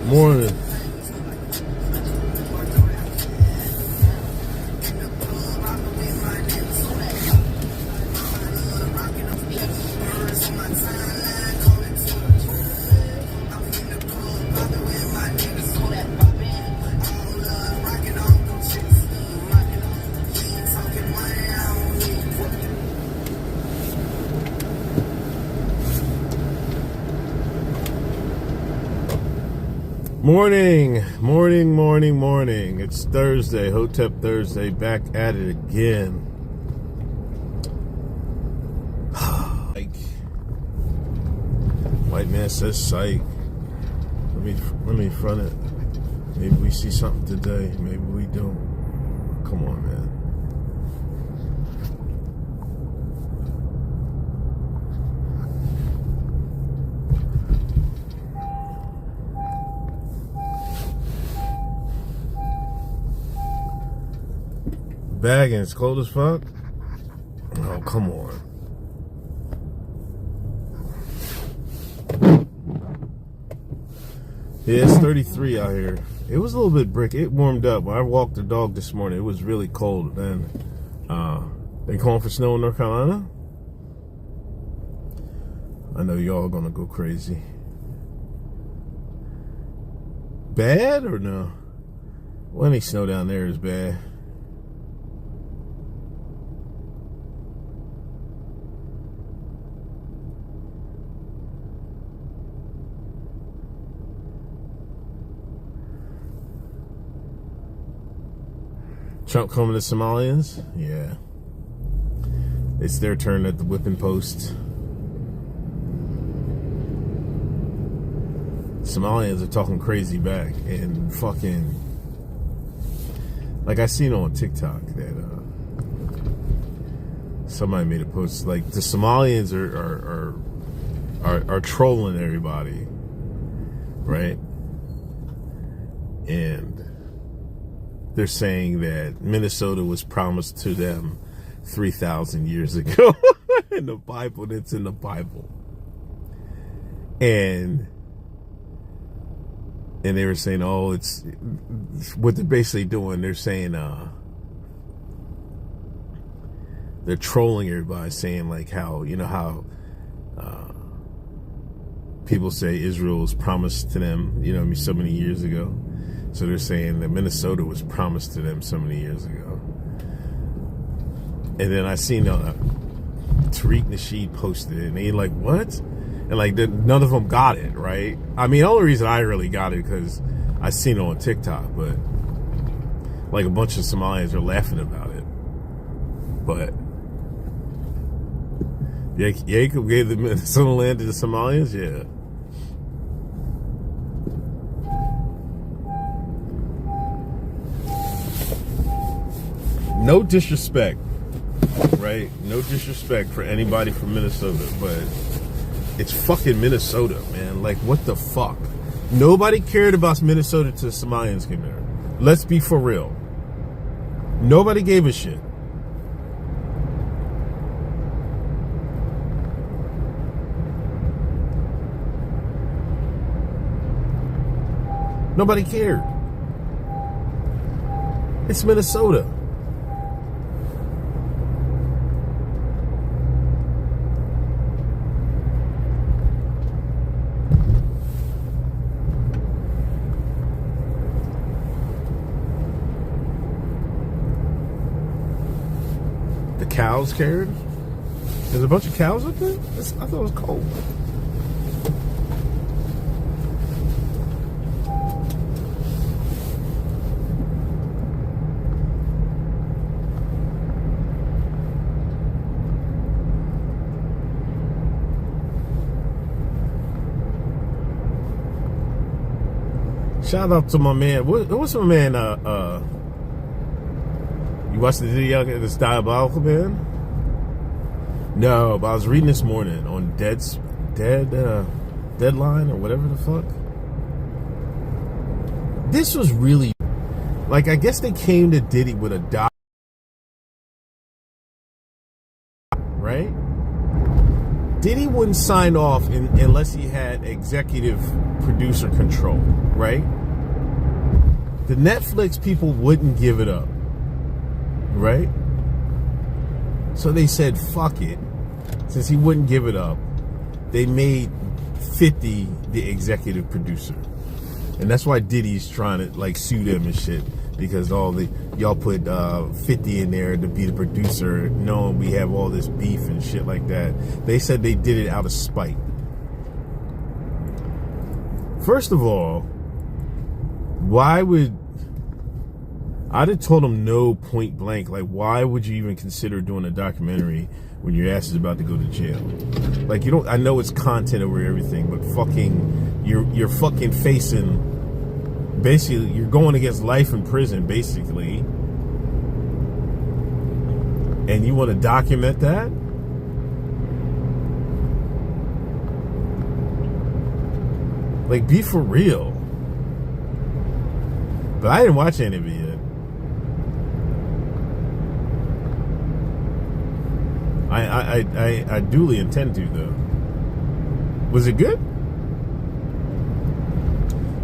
Morning. Morning. It's Thursday, Hotep Thursday, back at it again. Psych. White man says psych. Let me front it. Maybe we see something today, maybe we don't. Come on, man. Bagging, it's cold as fuck. Oh, come on. Yeah, it's 33 out here. It was a little bit brick. It warmed up. When I walked the dog this morning, it was really cold. Then, they calling for snow in North Carolina? I know y'all gonna go crazy. Bad or no? Well, any snow down there is bad. Trump coming to Somalians? Yeah. It's their turn at the whipping post. Somalians are talking crazy back and fucking... Like I seen on TikTok that somebody made a post like the Somalians are trolling everybody, right? And they're saying that Minnesota was promised to them 3,000 years ago in the Bible. It's in the Bible. And they were saying, oh, it's what they're basically doing. They're saying, they're trolling everybody, saying like how, you know, how people say Israel was promised to them, you know, so many years ago. So they're saying that Minnesota was promised to them so many years ago. And then I seen Tariq Nasheed posted it, and they like, what? And like, none of them got it, right? I mean, the only reason I really got it because I seen it on TikTok, but like a bunch of Somalians are laughing about it. But Jacob gave the Minnesota land to the Somalians, yeah. No disrespect, right? No disrespect for anybody from Minnesota, but it's fucking Minnesota, man. Like, what the fuck? Nobody cared about Minnesota till the Somalians came there. Let's be for real. Nobody gave a shit. Nobody cared. It's Minnesota. The cows cared? There's a bunch of cows up there? I thought it was cold. Shout out to my man. What's my man? You watched the video? This Diabolical Man? No, but I was reading this morning on Deadline or whatever the fuck. This was really like, I guess they came to Diddy with a doc, right? Diddy wouldn't sign off unless he had executive producer control, right? The Netflix people wouldn't give it up, right? So they said, fuck it. Since he wouldn't give it up, they made 50 the executive producer. And that's why Diddy's trying to like sue them and shit. Because y'all put 50 in there to be the producer, knowing we have all this beef and shit like that. They said they did it out of spite. First of all, why would... I'd have told them no point blank. Like, why would you even consider doing a documentary when your ass is about to go to jail? Like, you don't... I know it's content over everything, but fucking... You're fucking facing... Basically, you're going against life in prison, basically. And you want to document that? Like, be for real. But I didn't watch any of it yet. I duly intend to, though. Was it good?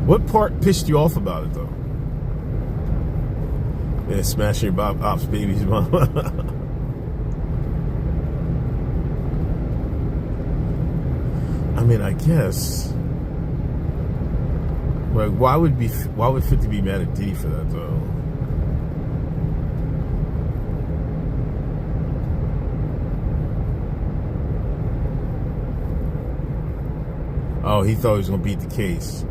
What part pissed you off about it, though? Yeah, smashing your Bob Ops baby's mom. I mean, I guess. Like, why would 50 be mad at Diddy for that, though? Oh, he thought he was gonna beat the case.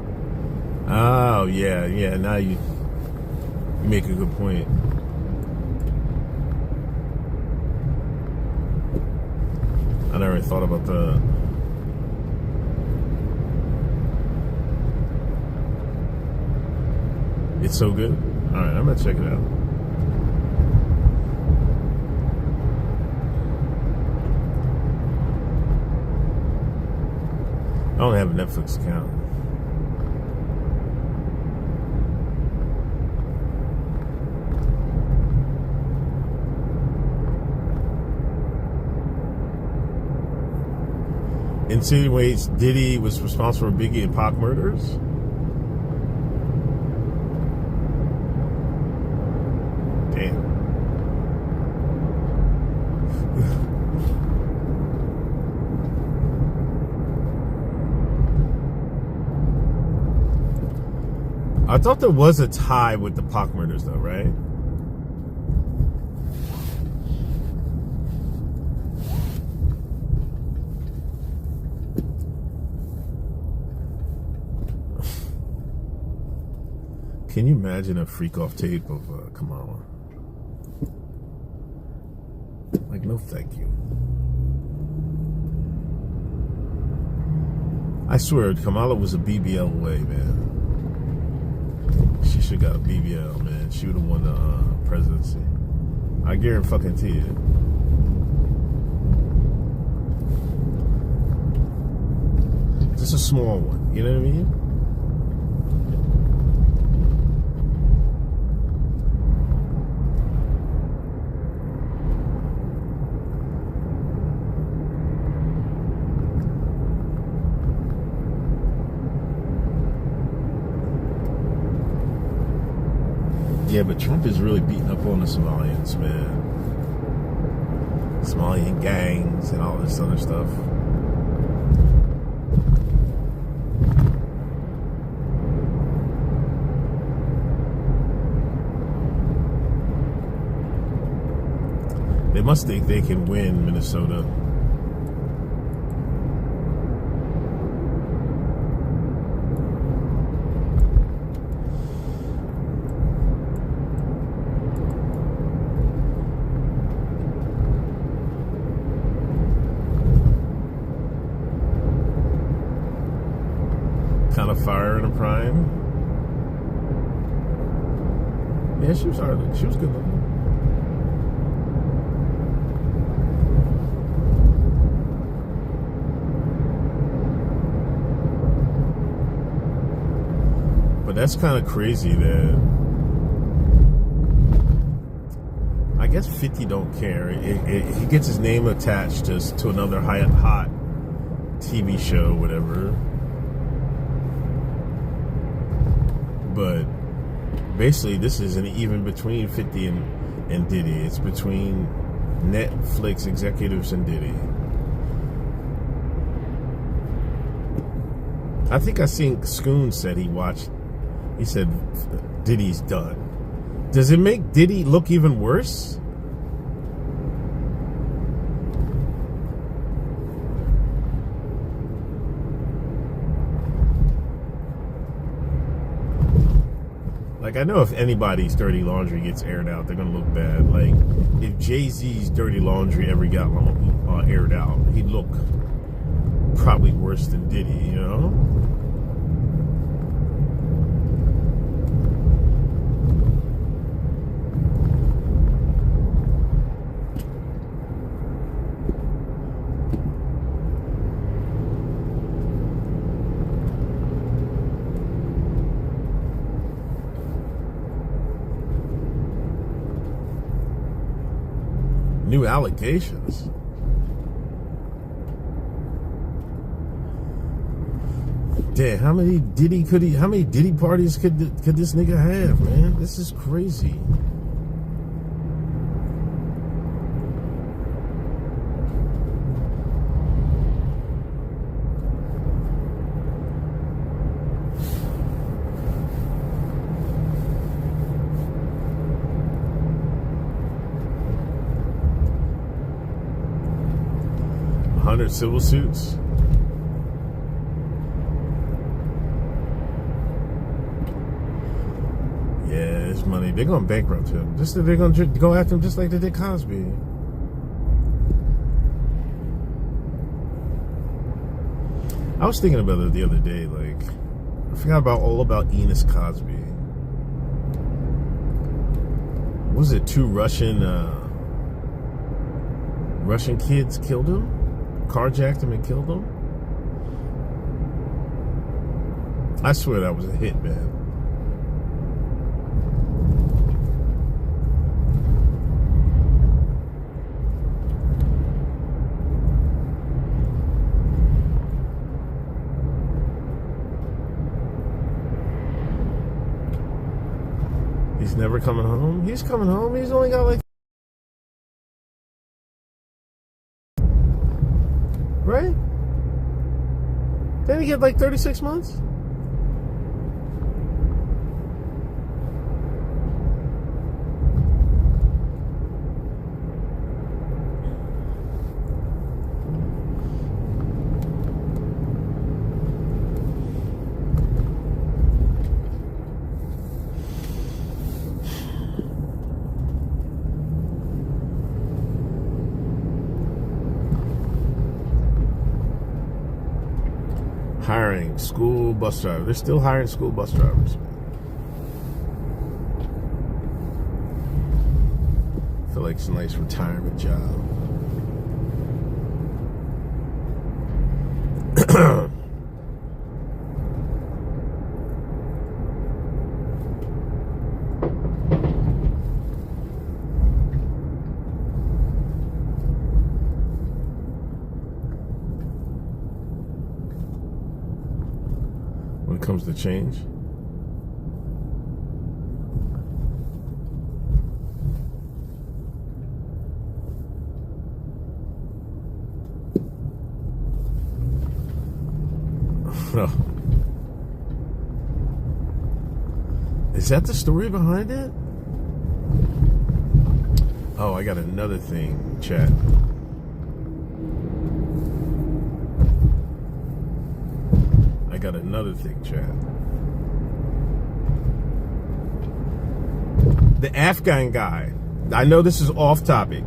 Oh, yeah. Now you make a good point. I never really thought about that. It's so good. All right, I'm gonna check it out. I don't have a Netflix account. Insinuates Diddy was responsible for Biggie and Pac murders. Damn. I thought there was a tie with the Pac murders, though, right? Can you imagine a freak-off tape of Kamala? Like, no thank you. I swear, Kamala was a BBL away, man. She should have got a BBL, man. She would have won the presidency. I guarantee it. Just a small one, you know what I mean? Yeah, but Trump is really beating up on the Somalians, man. Somalian gangs and all this other stuff. They must think they can win Minnesota. Kind of fire in a prime. Yeah, she was alright. She was good looking. But that's kind of crazy that I guess 50 don't care. He gets his name attached to another hot TV show, whatever. But basically, this isn't even between 50 and Diddy. It's between Netflix executives and Diddy. I think I seen Scoon said he said Diddy's done. Does it make Diddy look even worse? Like, I know if anybody's dirty laundry gets aired out, they're gonna look bad. Like, if Jay-Z's dirty laundry ever got aired out, he'd look probably worse than Diddy, you know? New allegations. Damn, how many Diddy parties could this nigga have, man? This is crazy. Civil suits. Yeah, it's money. They're gonna bankrupt him. They're gonna go after him just like they did Cosby. I was thinking about it the other day. Like, I forgot all about Enos Cosby. Was it two Russian kids killed him? Carjacked him and killed him? I swear that was a hit, man. He's never coming home? He's coming home. He's only got like... Right? Didn't he get like 36 months? Hiring school bus drivers. They're still hiring school bus drivers. I feel like it's a nice retirement job. When it comes to change. Is that the story behind it? Oh, I got another thing, chat. I got another thing, chat. The Afghan guy. I know this is off topic,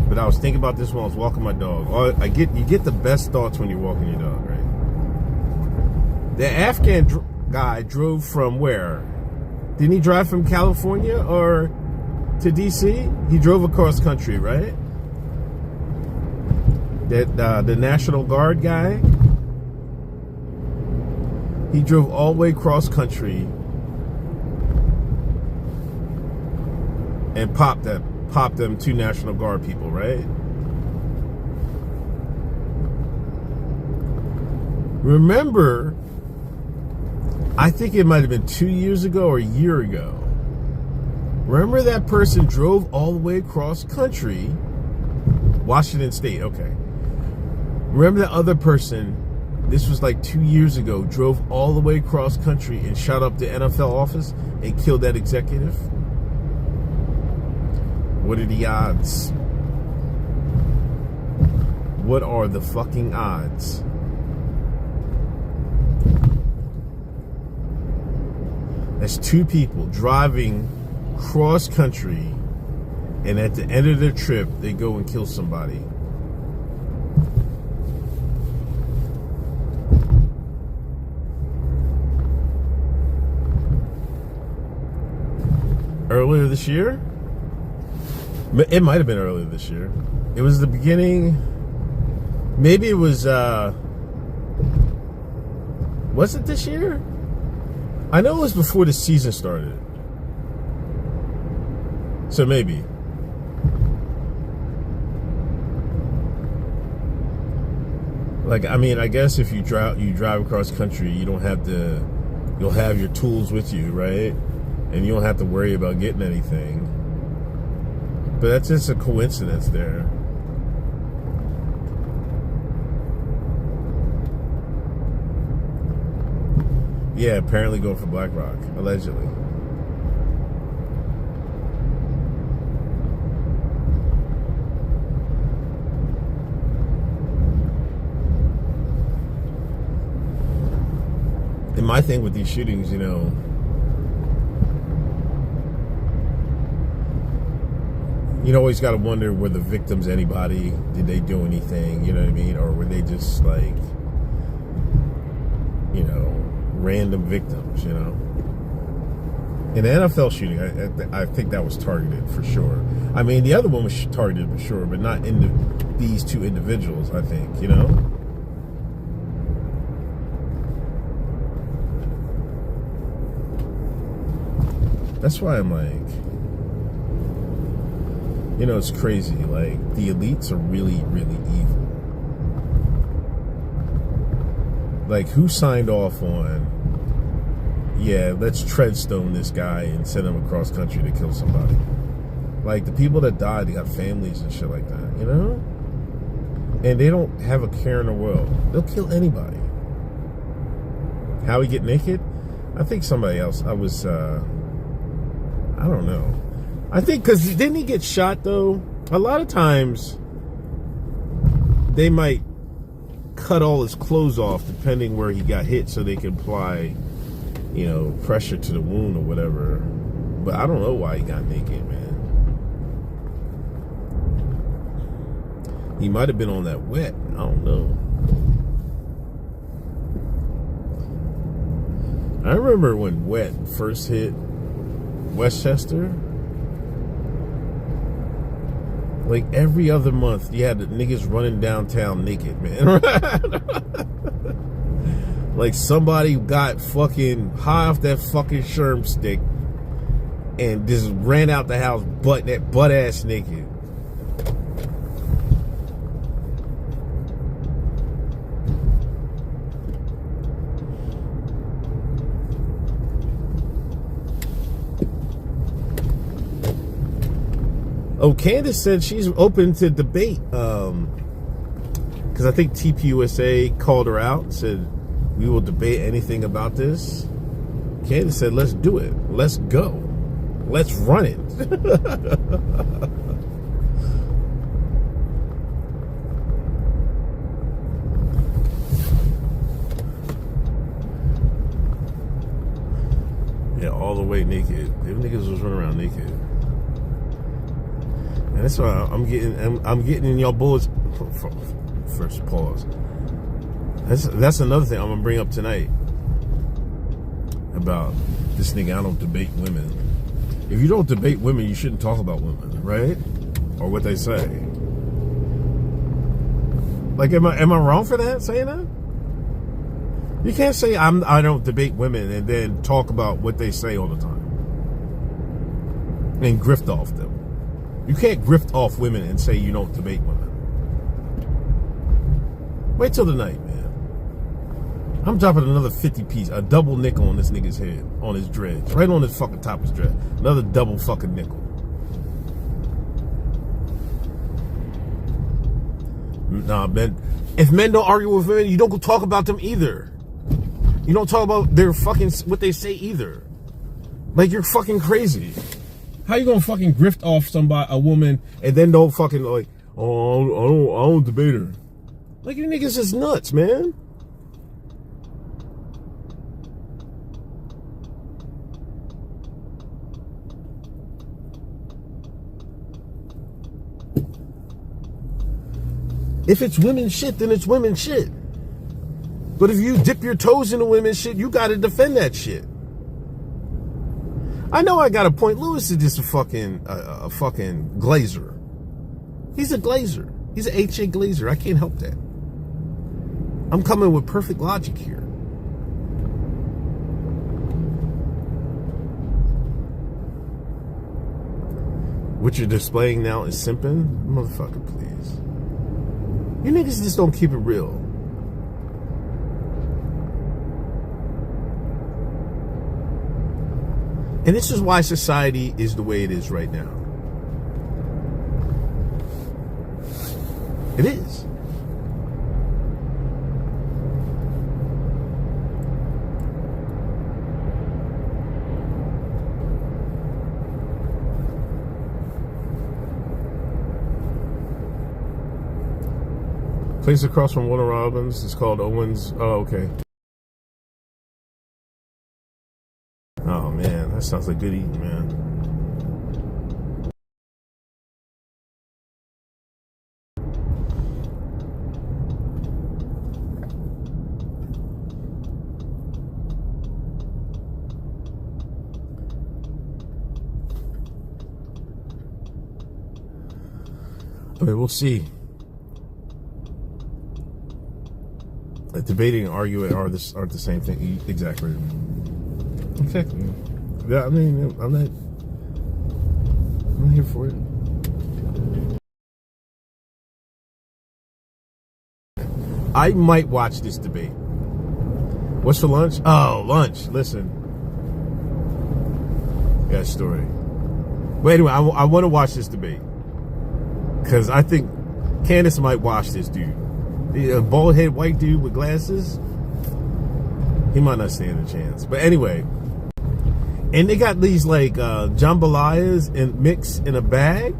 but I was thinking about this when I was walking my dog. You get the best thoughts when you're walking your dog, right? The Afghan guy drove from where? Didn't he drive from California or to DC? He drove across country, right? That the National Guard guy. He drove all the way cross country and popped them two National Guard people, right? Remember, I think it might have been 2 years ago or a year ago. Remember that person drove all the way across country, Washington State, okay. Remember that other person, this was like 2 years ago, drove all the way across country and shot up the NFL office and killed that executive? What are the odds? What are the fucking odds? That's two people driving cross country, and at the end of their trip, they go and kill somebody. Earlier this year? It might have been earlier this year. It was the beginning. Maybe it was, was it this year? I know it was before the season started. So maybe. Like, I mean, I guess if you drive across country, you don't have to, you'll have your tools with you, right? And you don't have to worry about getting anything. But that's just a coincidence there. Yeah, apparently going for Black Rock, allegedly. And my thing with these shootings, you know, you always got to wonder, were the victims anybody? Did they do anything? You know what I mean? Or were they just like, you know, random victims, you know? In the NFL shooting, I think that was targeted for sure. I mean, the other one was targeted for sure, but not in these two individuals, I think, you know? That's why I'm like, you know, it's crazy. Like, the elites are really, really evil. Like, who signed off on, yeah, let's treadstone this guy and send him across country to kill somebody? Like, the people that died, they got families and shit like that, you know? And they don't have a care in the world. They'll kill anybody. How he get naked? I think somebody else, I don't know. I think, because didn't he get shot, though? A lot of times, they might cut all his clothes off depending where he got hit so they can apply, you know, pressure to the wound or whatever. But I don't know why he got naked, man. He might have been on that wet. I don't know. I remember when wet first hit Westchester. Like, every other month, you had the niggas running downtown naked, man. Like, somebody got fucking high off that fucking sherm stick and just ran out the house butt ass naked. Oh, Candace said she's open to debate. Because I think TPUSA called her out and said, we will debate anything about this. Candace said, let's do it. Let's go. Let's run it. Yeah, all the way naked. Them niggas was running around naked. And that's why I'm getting in y'all bullets. First pause. That's another thing I'm gonna bring up tonight about this nigga. I don't debate women. If you don't debate women, you shouldn't talk about women, right? Or what they say. Like, am I wrong for that? Saying that? You can't say I don't debate women and then talk about what they say all the time and grift off them. You can't grift off women and say you don't debate women. Wait till the night, man. I'm dropping another 50 piece, a double nickel on this nigga's head, on his dreads, right on his fucking top of his dread. Another double fucking nickel. Nah, man. If men don't argue with women, you don't go talk about them either. You don't talk about their fucking what they say either. Like, you're fucking crazy. How you gonna fucking grift off a woman, and then don't fucking like, oh, I don't debate her. Like, you niggas is nuts, man. If it's women's shit, then it's women's shit. But if you dip your toes into women's shit, you gotta defend that shit. I know I got a point. Lewis is just a fucking glazer. He's a glazer. He's an HA glazer. I can't help that. I'm coming with perfect logic here. What you're displaying now is simping? Motherfucker, please. You niggas just don't keep it real. And this is why society is the way it is right now. It is. Place across from Warner Robins. It's called Owens. Oh, okay. Oh, man. That sounds like good eating, man. I mean, we'll see. Debating and arguing aren't the same thing. Exactly. Exactly. Yeah, I mean, I'm not here for it. I might watch this debate. What's for lunch? Oh, lunch. Listen. Got a story. But anyway, I want to watch this debate. Because I think Candace might watch this dude. A bald-headed white dude with glasses, he might not stand a chance. But anyway, and they got these like jambalayas and mixed in a bag.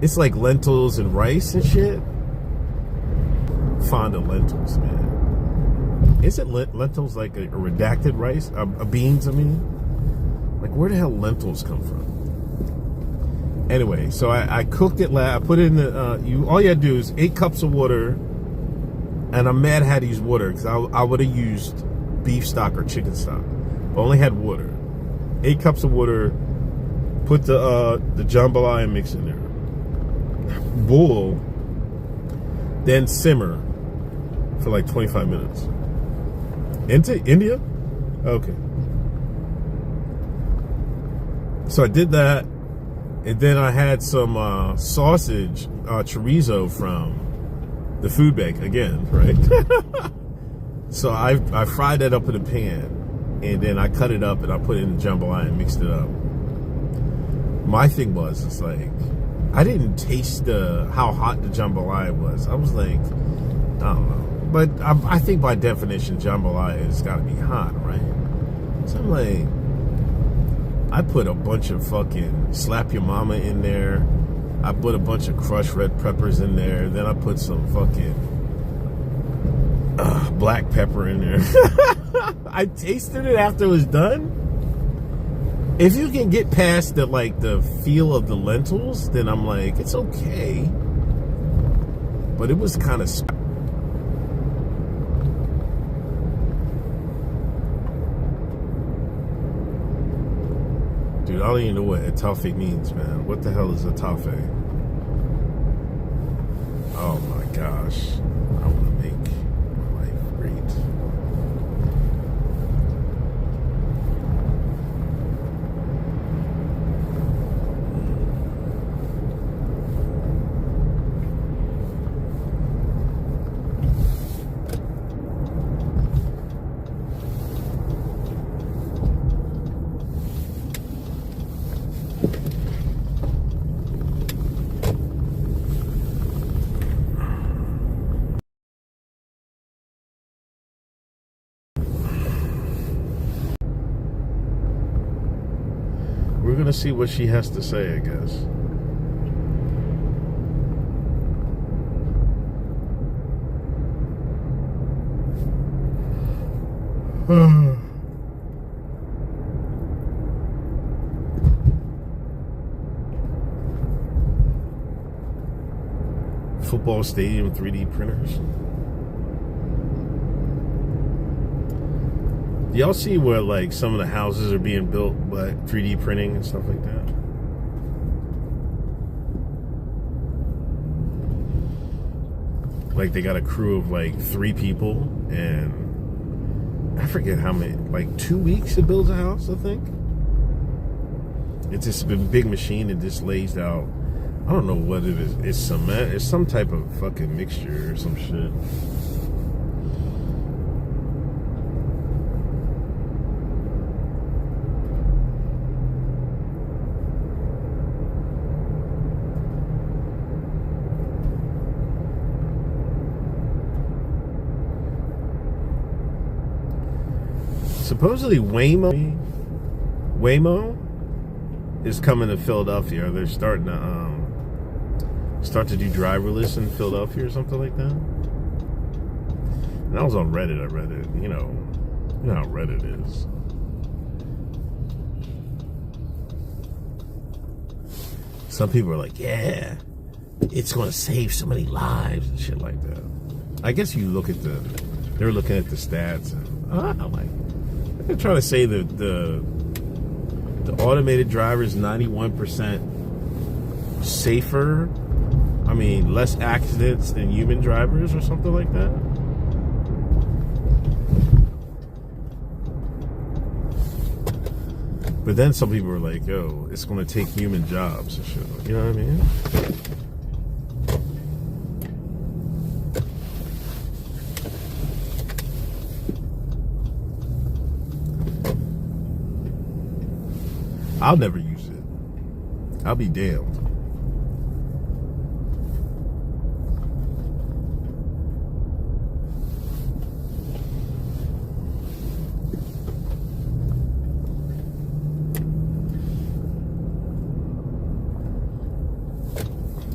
It's like lentils and rice and shit. Fond of lentils, man. Isn't lentils like a redacted rice? Beans, I mean. Like, where the hell lentils come from? Anyway, so I cooked it. I put it in the. All you had to do is 8 cups of water. And I'm mad I had to use water because I would have used beef stock or chicken stock. But I only had water. 8 cups of water. Put the jambalaya mix in there. Boil. Then simmer for like 25 minutes. Into India? Okay. So I did that. And then I had some sausage, chorizo from the food bank again, right? So I fried that up in a pan, and then I cut it up and I put it in the jambalaya and mixed it up. My thing was, it's like, I didn't taste how hot the jambalaya was. I was like, I don't know. But I think by definition, jambalaya has got to be hot, right? So I'm like, I put a bunch of fucking slap your mama in there. I put a bunch of crushed red peppers in there. Then I put some fucking black pepper in there. I tasted it after it was done. If you can get past the feel of the lentils, then I'm like, it's okay. But it was kind of dude, I don't even know what etouffee means, man. What the hell is etouffee? Oh my gosh. I want to make my life great. gonna see what she has to say, I guess. Football stadium 3D printers. Do y'all see where like some of the houses are being built by 3D printing and stuff like that? Like they got a crew of like 3 people, and I forget how many, like 2 weeks it builds a house, I think. It's just a big machine that just lays out, I don't know what it is. It's cement. It's some type of fucking mixture or some shit. Supposedly Waymo is coming to Philadelphia. They're starting to do driverless in Philadelphia or something like that. And I was on Reddit. I read it. You know how Reddit is. Some people are like, yeah, it's going to save so many lives and shit like that. I guess you look at they're looking at the stats, and I'm like, they're trying to say that the automated driver is 91% safer. I mean, less accidents than human drivers or something like that. But then some people are like, yo, it's going to take human jobs and shit. You know what I mean? I'll never use it. I'll be damned.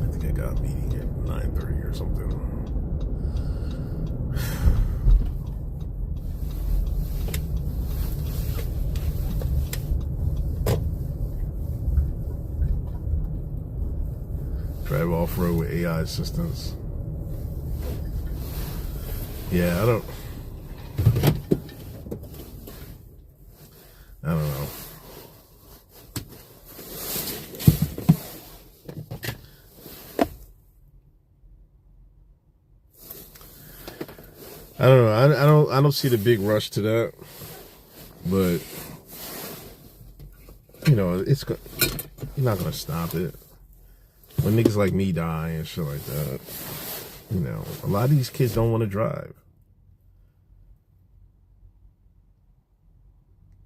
I think I got a meeting at 9:30 or something. Drive off-road with AI assistance. Yeah, I don't know. I don't know. I don't see the big rush to that. But you know, you're not gonna stop it. When niggas like me die and shit like that, you know, a lot of these kids don't want to drive.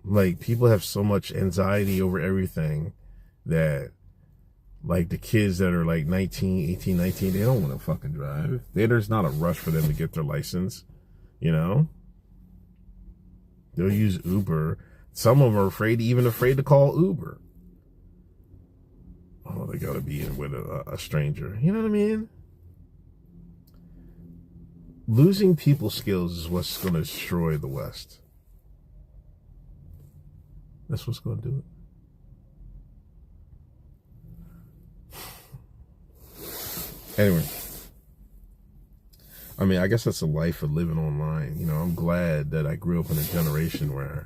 Like, people have so much anxiety over everything that, like, the kids that are like 19, 18, 19, they don't want to fucking drive. There's not a rush for them to get their license, you know? They'll use Uber. Some of them are afraid to call Uber. Oh, they gotta be in with a stranger. You know what I mean? Losing people skills is what's gonna destroy the West. That's what's gonna do it. Anyway. I mean, I guess that's the life of living online. You know, I'm glad that I grew up in a generation where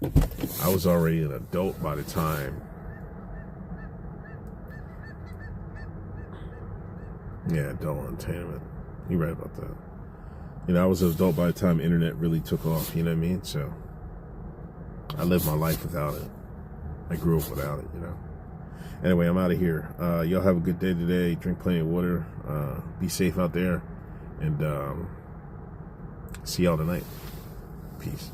I was already an adult by the time. Yeah, adult entertainment. You're right about that. You know, I was an adult by the time internet really took off, you know what I mean? So, I lived my life without it. I grew up without it, you know? Anyway, I'm out of here. Y'all have a good day today. Drink plenty of water. Be safe out there. And see y'all tonight. Peace.